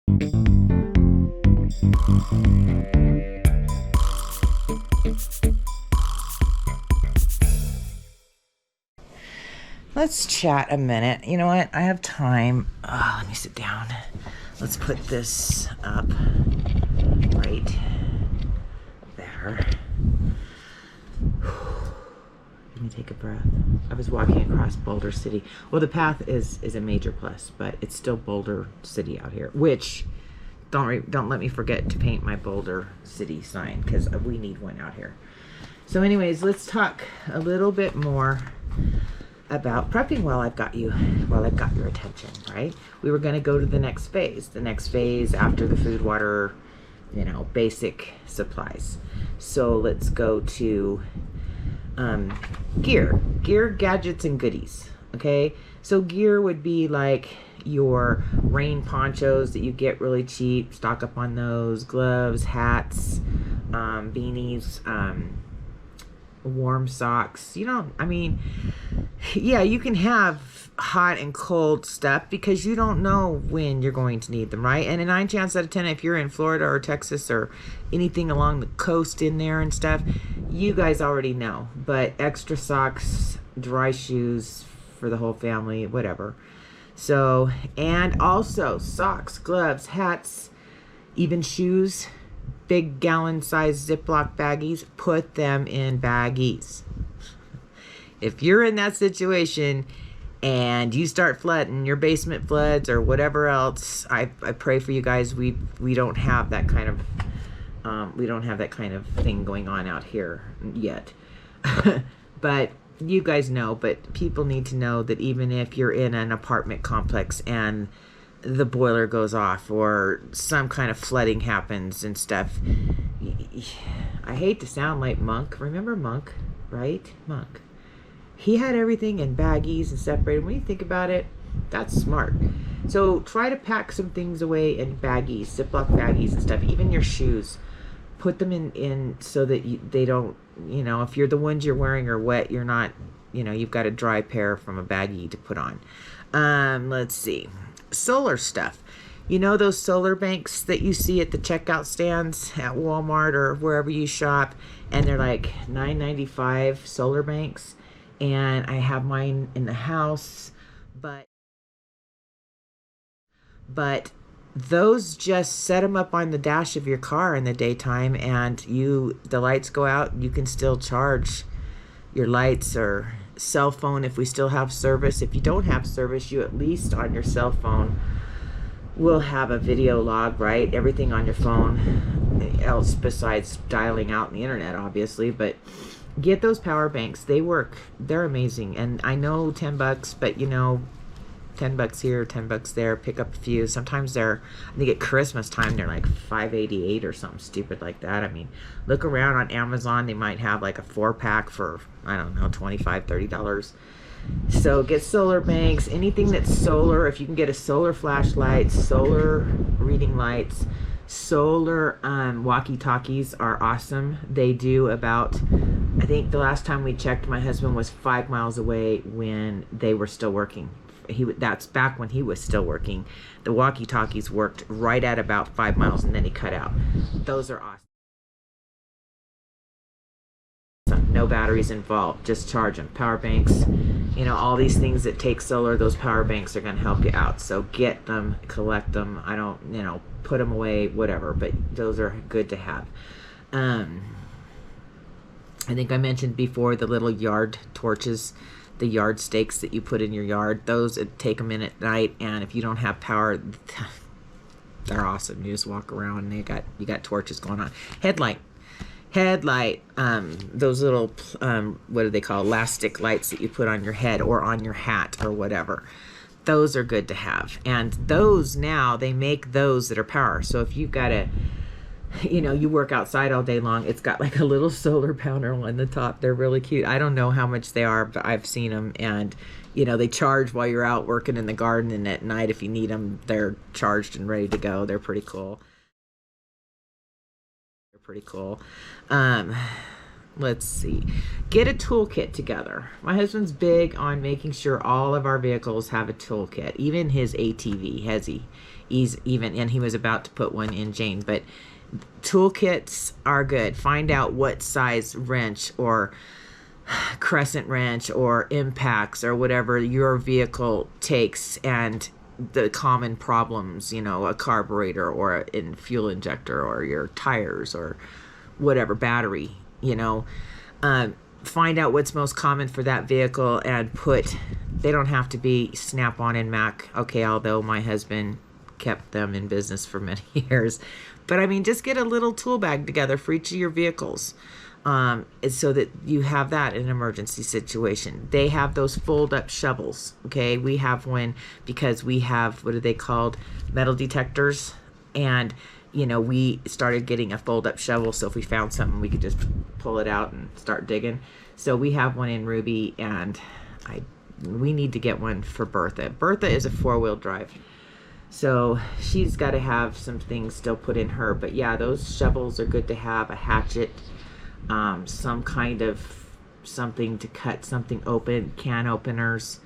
Let's chat a minute. You know what? I have time. Let me sit down. Let's put this up right there. Let me take a breath. I was walking across Boulder City. Well, the path is a major plus, but it's still Boulder City out here. Which, don't let me forget to paint my Boulder City sign, because we need one out here. So anyways, let's talk a little bit more about prepping while I've got your attention, right? We were going to go to the next phase after the food, water, basic supplies. So let's go to gear, gadgets, and goodies. Okay, so gear would be like your rain ponchos that you get really cheap, stock up on those, gloves, hats, beanies, warm socks. You can have hot and cold stuff because you don't know when you're going to need them, right? And a 9 chance out of 10, if you're in Florida or Texas or anything along the coast in there and stuff, you guys already know. But extra socks, dry shoes for the whole family, whatever. So, and also socks, gloves, hats, even shoes, big gallon-sized Ziploc baggies, put them in baggies. If you're in that situation and you start flooding, your basement floods or whatever else, I pray for you guys. We don't have that kind of thing going on out here yet. But you guys know, but people need to know that even if you're in an apartment complex and the boiler goes off or some kind of flooding happens and stuff, I hate to sound like Monk. Remember Monk, right? Monk. He had everything in baggies and separated. When you think about it, that's smart. So try to pack some things away in baggies, Ziploc baggies and stuff. Even your shoes, put them in so that they don't, if you're the ones you're wearing are wet, you're not, you've got a dry pair from a baggie to put on. Let's see. Solar stuff. Those solar banks that you see at the checkout stands at Walmart or wherever you shop, and they're like $9.95 solar banks. And I have mine in the house, but those, just set them up on the dash of your car in the daytime, and the lights go out, you can still charge your lights or cell phone if we still have service. If you don't have service, you at least on your cell phone will have a video log, right? Everything on your phone else besides dialing out the internet, obviously, but get those power banks. They work. They're amazing. And I know $10, but $10 here, $10 there, pick up a few. Sometimes I think at Christmas time, they're like $5.88 or something stupid like that. I mean, look around on Amazon. They might have like a 4-pack for, I don't know, $25, $30. So get solar banks, anything that's solar. If you can get a solar flashlight, solar reading lights, solar walkie talkies are awesome. They do about, I think the last time we checked, my husband was 5 miles away when they were still working. That's back when he was still working. The walkie talkies worked right at about 5 miles, and then he cut out. Those are awesome. No batteries involved, just charge them. Power banks, all these things that take solar, those power banks are going to help you out. So get them, collect them. I don't, put them away, whatever, but those are good to have. I think I mentioned before the little yard torches, the yard stakes that you put in your yard. Those, take them in at night, and if you don't have power, they're awesome. You just walk around and you got torches going on. Headlight, those little what do they call, elastic lights that you put on your head or on your hat or whatever. Those are good to have. And those, now they make those that are power. So if you've got you work outside all day long, it's got like a little solar panel on the top. They're really cute. I don't know how much they are, but I've seen them, and they charge while you're out working in the garden, and at night if you need them, they're charged and ready to go. They're pretty cool. Let's see. Get a toolkit together. My husband's big on making sure all of our vehicles have a toolkit. Even his ATV, and he was about to put one in Jane. But toolkits are good. Find out what size wrench or crescent wrench or impacts or whatever your vehicle takes, and the common problems, a carburetor or a fuel injector or your tires or whatever, battery, find out what's most common for that vehicle and they don't have to be Snap-on and Mac, okay, although my husband kept them in business for many years. But I mean, just get a little tool bag together for each of your vehicles, so that you have that in an emergency situation. They have those fold-up shovels, okay? We have one because we have, what are they called? Metal detectors. And, we started getting a fold-up shovel, so if we found something, we could just pull it out and start digging. So we have one in Ruby, and we need to get one for Bertha. Bertha is a 4-wheel drive, so she's got to have some things still put in her. But yeah, those shovels are good to have. A hatchet, some kind of something to cut something open, can openers.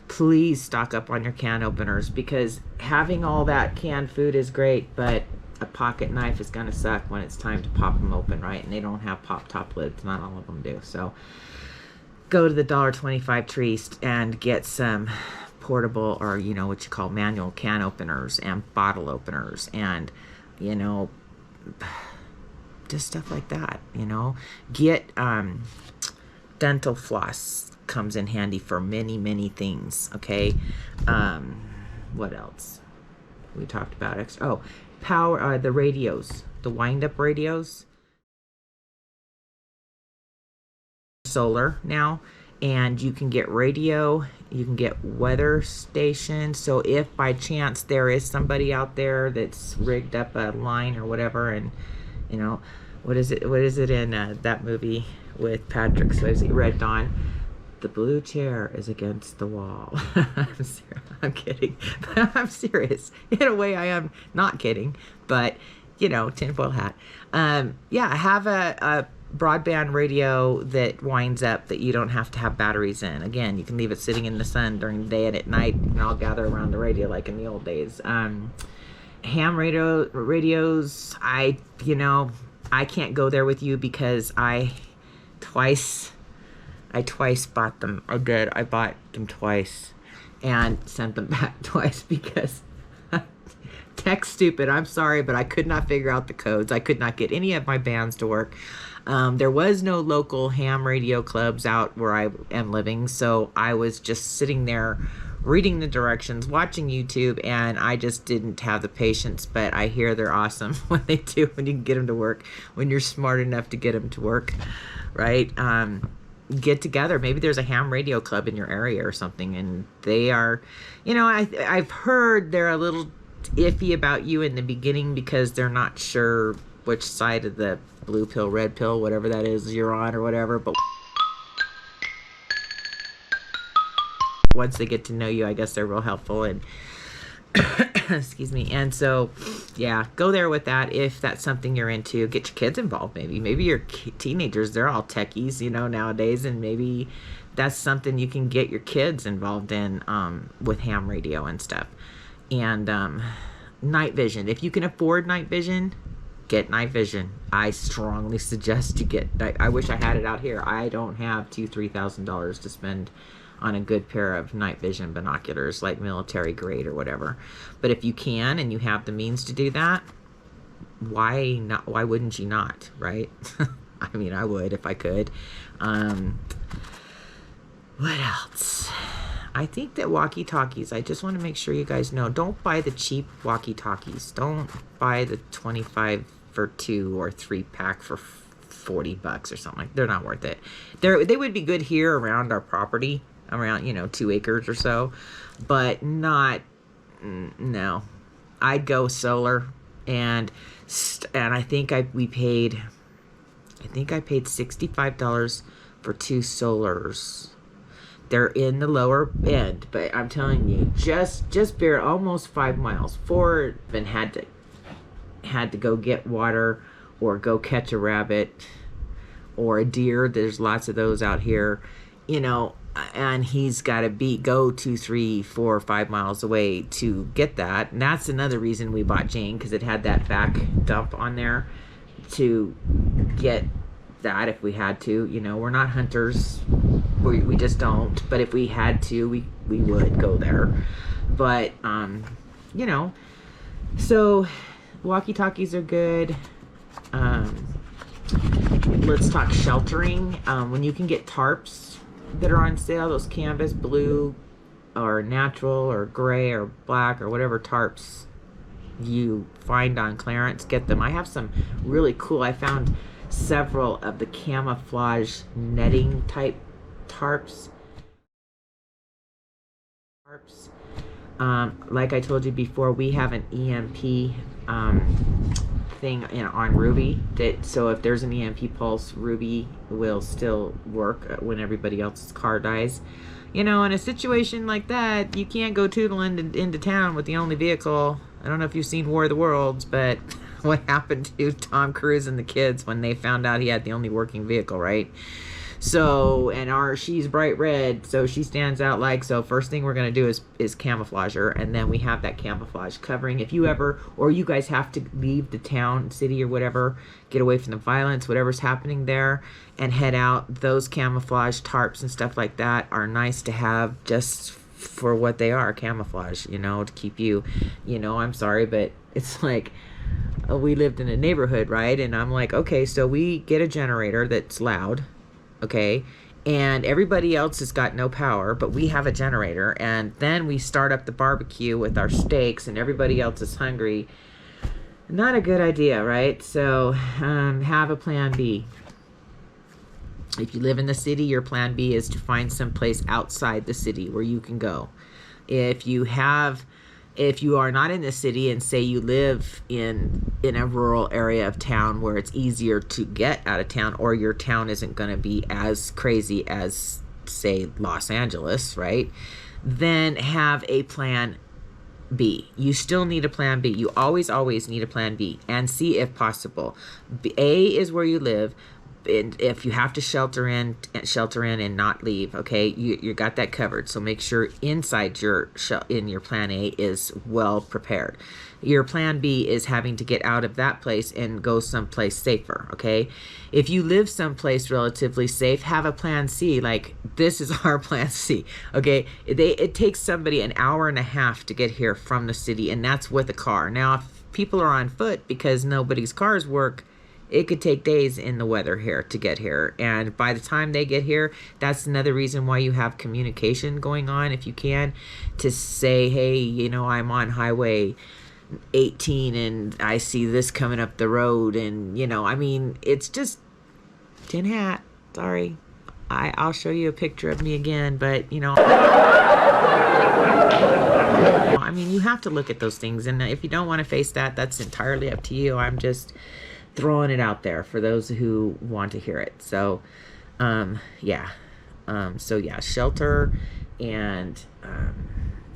Please stock up on your can openers, because having all that canned food is great, but a pocket knife is going to suck when it's time to pop them open, right? And they don't have pop top lids. Not all of them do. So go to the $1.25 tree and get some portable, or what you call manual can openers and bottle openers, and just stuff like that. Get dental floss, comes in handy for many things. Okay. What else we talked about? Power, the radios, the wind-up radios, solar now. And you can get radio, you can get weather station. So if by chance there is somebody out there that's rigged up a line or whatever, and what is it in that movie with Patrick Swayze, Red Dawn? The blue chair is against the wall. I'm kidding. But I'm serious. In a way, I am not kidding. But, tinfoil hat. Have a broadband radio that winds up, that you don't have to have batteries in. Again, you can leave it sitting in the sun during the day, and at night you can all gather around the radio like in the old days. Ham radios, I can't go there with you because I twice bought them. I bought them twice and sent them back twice because tech stupid. I'm sorry, but I could not figure out the codes. I could not get any of my bands to work. There was no local ham radio clubs out where I am living, so I was just sitting there reading the directions, watching YouTube, and I just didn't have the patience. But I hear they're awesome when they do, when you can get them to work, when you're smart enough to get them to work, right? Get together. Maybe there's a ham radio club in your area or something, and they are, I've heard they're a little iffy about you in the beginning because they're not sure which side of the blue pill, red pill, whatever that is you're on or whatever, but once they get to know you, I guess they're real helpful. And excuse me. And so, yeah, go there with that if that's something you're into. Get your kids involved, maybe. Maybe your teenagers, they're all techies, nowadays, and maybe that's something you can get your kids involved in with ham radio and stuff. And night vision. If you can afford night vision, get night vision. I strongly suggest you get. I wish I had it out here. I don't have $2,000-$3,000 to spend on a good pair of night vision binoculars, like military grade or whatever. But if you can and you have the means to do that, why not? Why wouldn't you not, right? I mean, I would if I could. What else? I think that Walkie Talkies, I just want to make sure you guys know, don't buy the cheap Walkie Talkies. Don't buy the 25 for 2 or 3 pack for $40 or something. They're not worth it. They would be good here around our property, around 2 acres or so, but not, no. I'd go solar, and I think I paid $65 for 2 solars. They're in the lower end, but I'm telling you, just bear almost 5 miles. 4 even had to go get water or go catch a rabbit or a deer. There's lots of those out here. and he's got to go 2, 3, 4, 5 miles away to get that. And that's another reason we bought Jane, because it had that back dump on there to get that if we had to. You know, we're not hunters, we just don't, but if we had to, we would go there. But you know, so walkie talkies are good. Let's talk sheltering. When you can get tarps that are on sale, those canvas blue or natural or gray or black or whatever tarps you find on clearance, get them. I have some really cool, I found several of the camouflage netting type tarps. Like I told you before, we have an EMP thing on Ruby, that so if there's an EMP pulse, Ruby will still work when everybody else's car dies. You know, in a situation like that, you can't go tootling into town with the only vehicle. I don't know if you've seen War of the Worlds, but what happened to Tom Cruise and the kids when they found out he had the only working vehicle, right? So, and she's bright red, so she stands out like, so first thing we're going to do is camouflage her, and then we have that camouflage covering. If you ever, or you guys have to leave the town, city, or whatever, get away from the violence, whatever's happening there, and head out, those camouflage tarps and stuff like that are nice to have just for what they are, camouflage, you know, to keep you, you know, I'm sorry, but it's like, we lived in a neighborhood, right? And I'm like, okay, so we get a generator that's loud, okay, and everybody else has got no power, but we have a generator, and then we start up the barbecue with our steaks and everybody else is hungry. Not a good idea, right? So have a plan B. If you live in the city, your plan B is to find some place outside the city where you can go. If you are not in the city and say you live in a rural area of town where it's easier to get out of town, or your town isn't going to be as crazy as, say, Los Angeles, right? Then have a plan B. You still need a plan B. You always need a plan B and C if possible. A is where you live. And if you have to shelter in and not leave, okay, you got that covered. So make sure inside your plan A is well prepared. Your plan B is having to get out of that place and go someplace safer, okay? If you live someplace relatively safe, have a plan C. Like, this is our plan C, okay? It takes somebody an hour and a half to get here from the city, and that's with a car. Now, if people are on foot because nobody's cars work, it could take days in the weather here to get here. And by the time they get here, that's another reason why you have communication going on, if you can, to say, hey, you know, I'm on Highway 18 and I see this coming up the road. And, you know, I mean, it's just tin hat. Sorry. I'll show you a picture of me again, but, you know, I mean, you have to look at those things. And if you don't want to face that, that's entirely up to you. I'm just throwing it out there for those who want to hear it. So yeah, shelter, and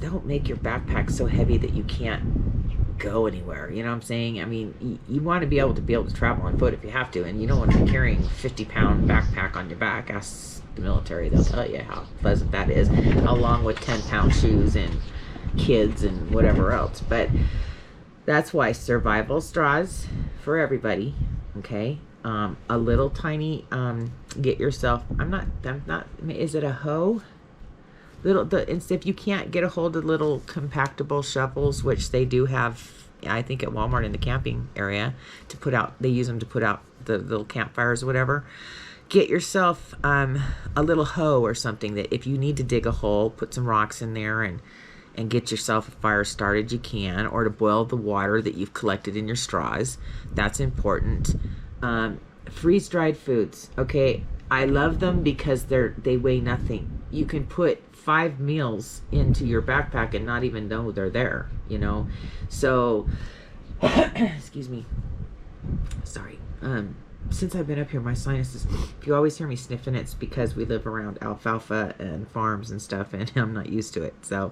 don't make your backpack so heavy that you can't go anywhere. You know what I'm saying? I mean, you want to be able to travel on foot if you have to, and you don't want to be carrying a 50-pound backpack on your back. Ask the military, they'll tell you how pleasant that is, along with 10-pound shoes and kids and whatever else. But that's why survival straws for everybody, okay? A little tiny, get yourself, is it a hoe? If you can't get a hold of little compactable shovels, which they do have, I think at Walmart in the camping area, to put out, they use them to put out the little campfires or whatever. Get yourself a little hoe or something that if you need to dig a hole, put some rocks in there and get yourself a fire started, you can, or to boil the water that you've collected in your straws. That's important. Freeze-dried foods, okay? I love them because they weigh nothing. You can put 5 meals into your backpack and not even know they're there, you know? So, excuse me. Sorry. Since I've been up here, my sinuses, if you always hear me sniffing, it's because we live around alfalfa and farms and stuff, and I'm not used to it. So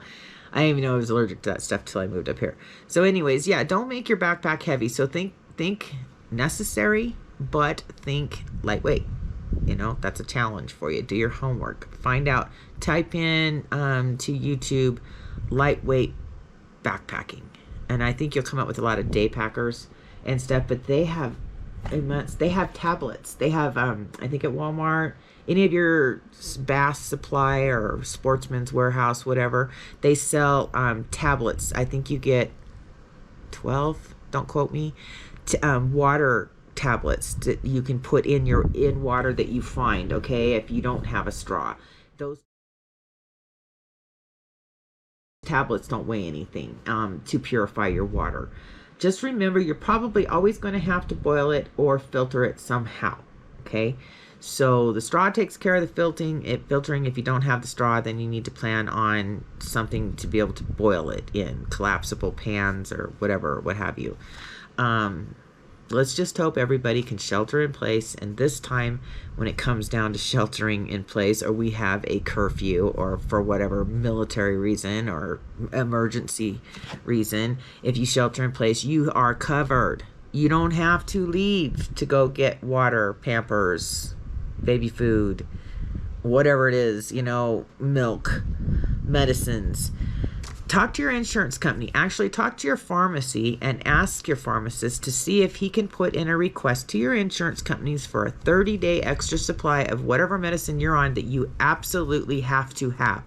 I didn't even know I was allergic to that stuff till I moved up here. So anyways, yeah, don't make your backpack heavy. So think necessary, but think lightweight. You know, that's a challenge for you. Do your homework. Find out. Type in to YouTube lightweight backpacking, and I think you'll come up with a lot of day packers and stuff. But they have tablets. They have I think at Walmart, any of your Bass Supply or Sportsman's Warehouse, whatever, they sell tablets. I think you get 12, don't quote me, water tablets that you can put in water that you find, okay, if you don't have a straw. Those tablets don't weigh anything to purify your water. Just remember, you're probably always going to have to boil it or filter it somehow, okay? So the straw takes care of the filtering. If you don't have the straw, then you need to plan on something to be able to boil it in, collapsible pans or whatever, what have you. Let's just hope everybody can shelter in place. And this time, when it comes down to sheltering in place, or we have a curfew, or for whatever military reason or emergency reason, if you shelter in place, you are covered. You don't have to leave to go get water, Pampers, baby food, whatever it is, milk, medicines. Talk to your insurance company. Actually, talk to your pharmacy and ask your pharmacist to see if he can put in a request to your insurance companies for a 30-day extra supply of whatever medicine you're on that you absolutely have to have.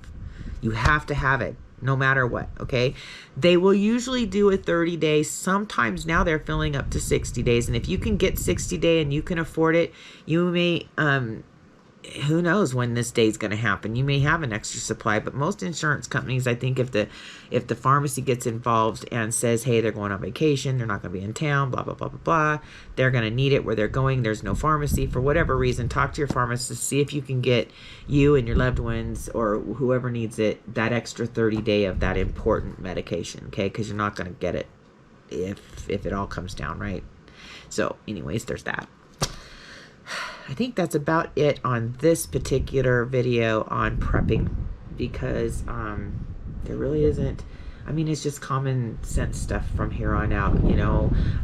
You have to have it, no matter what, okay? They will usually do a 30 days. Sometimes now they're filling up to 60 days. And if you can get 60 day and you can afford it, you may, who knows when this day is going to happen. You may have an extra supply, but most insurance companies, I think if the pharmacy gets involved and says, hey, they're going on vacation, they're not going to be in town, blah, blah, blah, blah, blah, they're going to need it where they're going. There's no pharmacy for whatever reason. Talk to your pharmacist, see if you can get you and your loved ones or whoever needs it, that extra 30 day of that important medication, okay? Because you're not going to get it if it all comes down, right? So anyways, there's that. I think that's about it on this particular video on prepping, because there really isn't, it's just common sense stuff from here on out,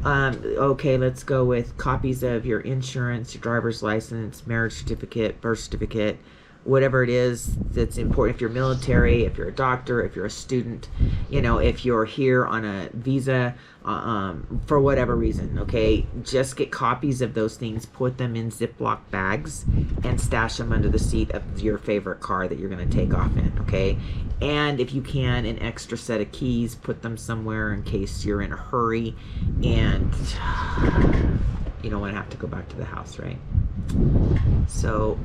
okay, let's go with copies of your insurance, your driver's license, marriage certificate, birth certificate, whatever it is that's important. If you're military, if you're a doctor, if you're a student, if you're here on a visa, for whatever reason, okay, just get copies of those things, put them in Ziploc bags, and stash them under the seat of your favorite car that you're going to take off in, okay? And if you can, an extra set of keys, put them somewhere in case you're in a hurry and you don't want to have to go back to the house, right? So,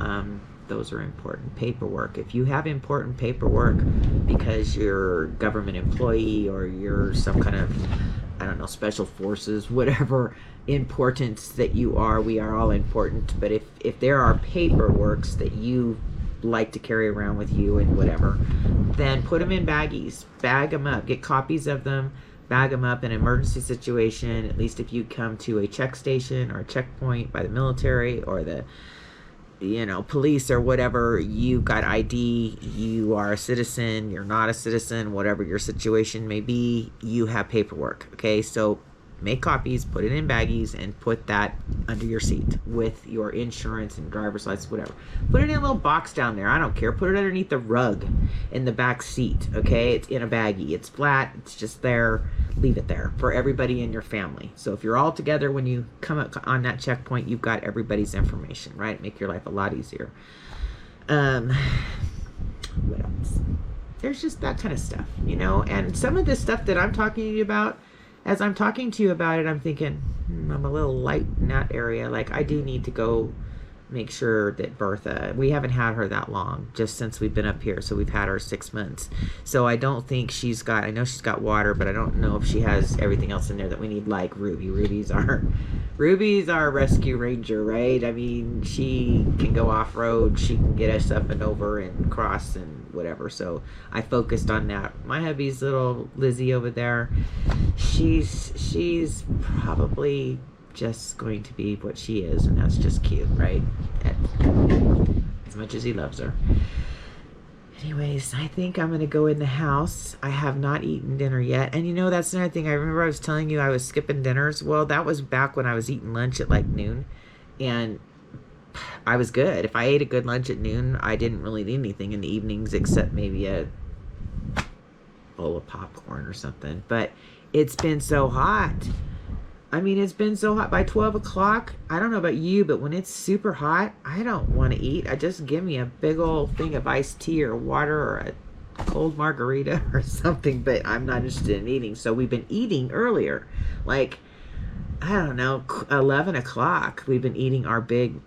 those are important. Paperwork. If you have important paperwork because you're a government employee or you're some kind of, special forces, whatever importance that you are, we are all important. But if there are paperworks that you like to carry around with you and whatever, then put them in baggies. Bag them up. Get copies of them. Bag them up in an emergency situation. At least if you come to a check station or a checkpoint by the military or the police or whatever, you got ID, you are a citizen, you're not a citizen, whatever your situation may be, you have paperwork, okay? So make copies, put it in baggies, and put that under your seat with your insurance and driver's license, whatever. Put it in a little box down there, I don't care. Put it underneath the rug in the back seat, okay? It's in a baggie, it's flat, it's just there. Leave it there for everybody in your family. So if you're all together when you come up on that checkpoint, you've got everybody's information, right? Make your life a lot easier. What else? There's just that kind of stuff, and some of this stuff that I'm talking to you about, as I'm talking to you about it, I'm thinking, I'm a little light in that area. Like, I do need to go make sure that Bertha, we haven't had her that long, just since we've been up here. So we've had her 6 months. So I don't think I know she's got water, but I don't know if she has everything else in there that we need, like Ruby. Ruby's our rescue ranger, right? She can go off-road. She can get us up and over and cross and whatever. So I focused on that. My hubby's little Lizzie over there, she's probably just going to be what she is, and that's just cute, right? As much as he loves her. Anyways, I think I'm gonna go in the house. I have not eaten dinner yet, and that's another thing. I remember I was telling you I was skipping dinners. Well, that was back when I was eating lunch at like noon, and I was good. If I ate a good lunch at noon, I didn't really need anything in the evenings except maybe a bowl of popcorn or something. But it's been so hot. I mean, it's been so hot. By 12 o'clock, I don't know about you, but when it's super hot, I don't want to eat. I just give me a big old thing of iced tea or water or a cold margarita or something, but I'm not interested in eating. So we've been eating earlier. Like, I don't know, 11 o'clock, we've been eating our big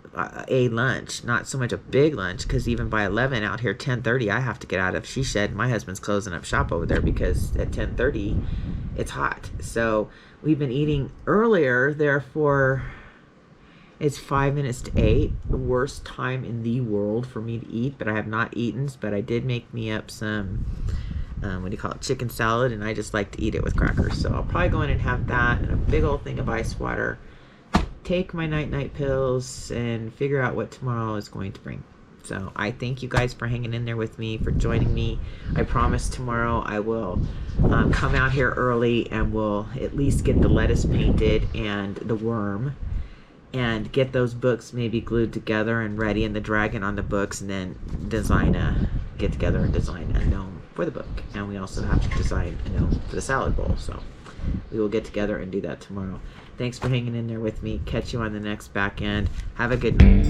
a lunch. Not so much a big lunch, because even by 11 out here, 10:30, I have to get out of She Shed. My husband's closing up shop over there because at 10:30, it's hot. So we've been eating earlier, therefore it's 5 minutes to 8. The worst time in the world for me to eat, but I have not eaten. But I did make me up some, what do you call it, chicken salad, and I just like to eat it with crackers. So I'll probably go in and have that and a big old thing of ice water, take my night pills, and figure out what tomorrow is going to bring. So I thank you guys for hanging in there with me, for joining me. I promise tomorrow I will come out here early and we'll at least get the lettuce painted and the worm, and get those books maybe glued together and ready, and the dragon on the books, and then get together and design a gnome for the book. And we also have to design a gnome for the salad bowl. So we will get together and do that tomorrow. Thanks for hanging in there with me. Catch you on the next back end. Have a good night.